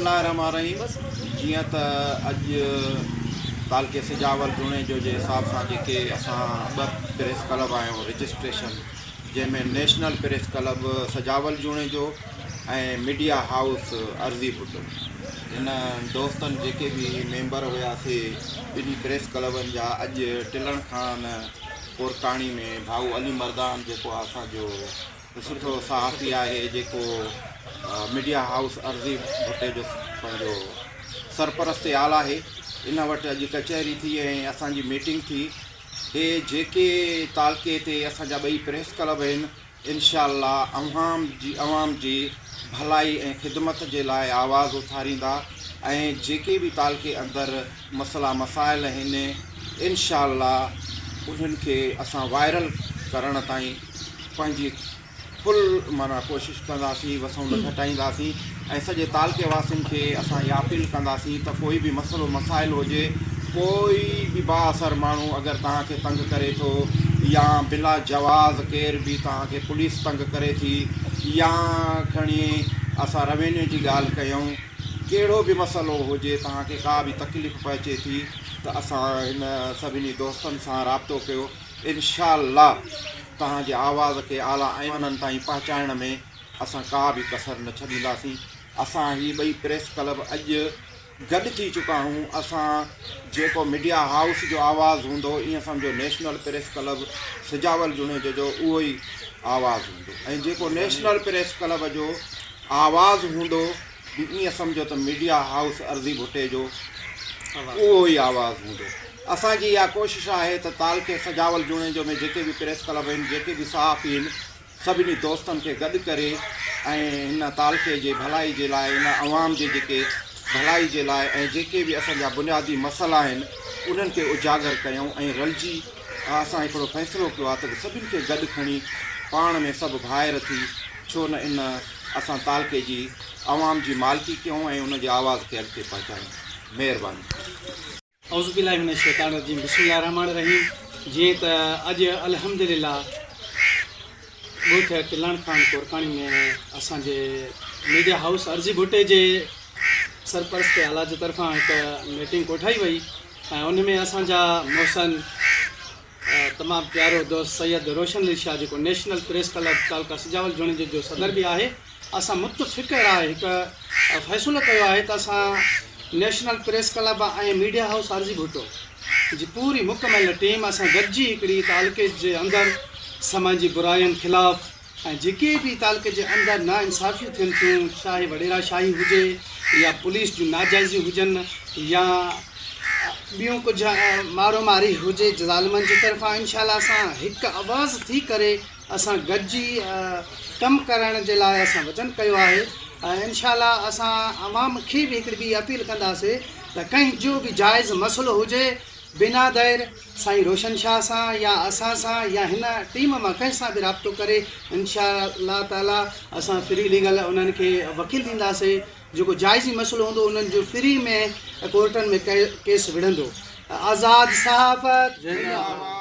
बिस्मिल्लाहिर्रहमानिर्रहीम। जियां त अॼु तालके सिजावल जुणे जो जे हिसाब सां जेके असां ॿ प्रेस क्लब आहियूं रजिस्ट्रेशन, जंहिंमें नेशनल प्रेस क्लब सजावल जुणे जो ऐं मीडिया हाउस अर्ज़ी बुट, इन दोस्तनि जेके बि मेंबर हुआसीं ॿिन्ही प्रेस क्लबनि जा, अॼु टिलण खान कोरकाणी में भाऊ अली मर्दान जेको असांजो सुठो सहाफ़ी आहे, जेको मीडिया हाउस अर्ज़ी बुटे जो पंहिंजो सरपरस्त आला आहे, इन वटि अॼु कचहरी थी ऐं असांजी मीटिंग थी। हे जेके तालके ते असांजा ॿई प्रेस क्लब आहिनि, इंशाअल्लाह अवाम जी भलाई ऐं ख़िदमत जे लाइ आवाज़ उथारींदा ऐं जेके बि तालके अंदरि मसइला मसाइल आहिनि, इंशाअल्लाह उन्हनि खे असां वायरल करण ताईं पंहिंजी फुल माना कोशिशि कंदासीं, वसूं न घटाईंदासीं ऐं सॼे तालके वासियुनि खे असां इहा अपील कंदासीं त कोई बि मसइलो मसाइल हुजे, कोई बि बाअसर माण्हू अगरि तव्हांखे तंग करे थो या बिला जवाज़ केर बि तव्हांखे पुलिस तंग करे थी या खणी असां रेवेन्यू जी ॻाल्हि कयूं, कहिड़ो बि मसइलो हुजे, तव्हांखे का बि तकलीफ़ पहुचे थी त असां हिन सभिनी दोस्तनि सां राब्तो कयो। इंशाअल्लाह तव्हांजे आवाज़ खे आला ऐवाननि ताईं पहुचाइण में असां का बि कसर न छॾींदासीं। असां ही ॿई प्रेस क्लब अॼु गॾु थी चुका आहियूं। असां जेको मीडिया हाउस जो आवाज़ हूंदो, ईअं सम्झो नेशनल प्रेस क्लब सिजावल जुणे जो उहो ई आवाज़ हूंदो, ऐं जेको नेशनल प्रेस क्लब जो आवाज़ हूंदो, ईअं सम्झो त मीडिया हाउस अर्ज़ी भुटे जो उहो ई आवाज़ हूंदो। असांजी इहा कोशिशि आहे त तालके सजावल जुणे जो में जेके बि प्रेस क्लब आहिनि, जेके बि सहाफ़ी आहिनि, सभिनी दोस्तनि खे गॾु करे ऐं हिन तालके जे भलाई जे लाइ, हिन अवाम जे जेके भलाई जे लाइ ऐं जेके बि असांजा बुनियादी मसइला आहिनि उन्हनि खे उजागर कयूं ऐं रलिजी असां हिकिड़ो फ़ैसिलो कयो आहे त सभिनि खे गॾु खणी पाण में सभु भाइर थी, छो न इन असां तालके जी अवाम जी मालिकी कयूं ऐं उनजे आवाज़ खे अॻिते पहुचायूं। महिरबानी। औज़ुबिल्लाहि मिनश शैतानिर रजीम। बिस्मिल्लाहिर रहमानिर रहीम। जीअं त अॼु अल्हम्दुलिल्लाह ॻोठ टिलण खान कोरकाणी में असांजे मीडिया हाउस अर्ज़ी बुटे जे सरपरस्त आला जे तरफ़ां हिकु मीटिंग कोठाई वई ऐं उन में असांजा मोहसन तमामु प्यारो दोस्त सैयद रोशन अली शाह, जेको नेशनल प्रेस क्लब तालका सिजावल जुणे जो सदर बि आहे, असां मुतफ़िक़र आहे हिकु फ़ैसिलो कयो आहे त असां नेशनल प्रेस क्लब ऐं मीडिया हाउस अर्ज़ी भुटो जी पूरी मुकमल टीम असां गॾिजी हिकिड़ी तालके जे अंदरि समाजी बुराइयुनि ख़िलाफ़ ऐं जेके बि तालके जे अंदरि नाइंसाफ़ियूं थियनि थियूं, चाहे वॾेरा शाही हुजे या पुलिस जूं नाजाइज़ियूं हुजनि या ॿियूं कुझु मारो मारी हुजे ज़ालिमनि जी तरफ़ां, इंशाअल्लाह असां हिकु आवाज़ थी करे असां गॾिजी कमु करण जे लाइ असां वचन कयो आहे। ऐं इंशाअल्लाह असां अवाम खे बि हिकिड़ी ॿी अपील कंदासीं त कंहिं जो बि जाइज़ मसइलो हुजे, बिना देर साईं रोशन शाह सां या असां सां या हिन टीम मां कंहिं सां बि राब्तो करे इंशाअल्लाह ताला असां फ्री लीगल उन्हनि खे वकील ॾींदासीं, जेको जाइज़ी मसइलो हूंदो उन्हनि जो फ्री में कोर्टनि में केस विढ़ंदो। आज़ाद सहाफ़त।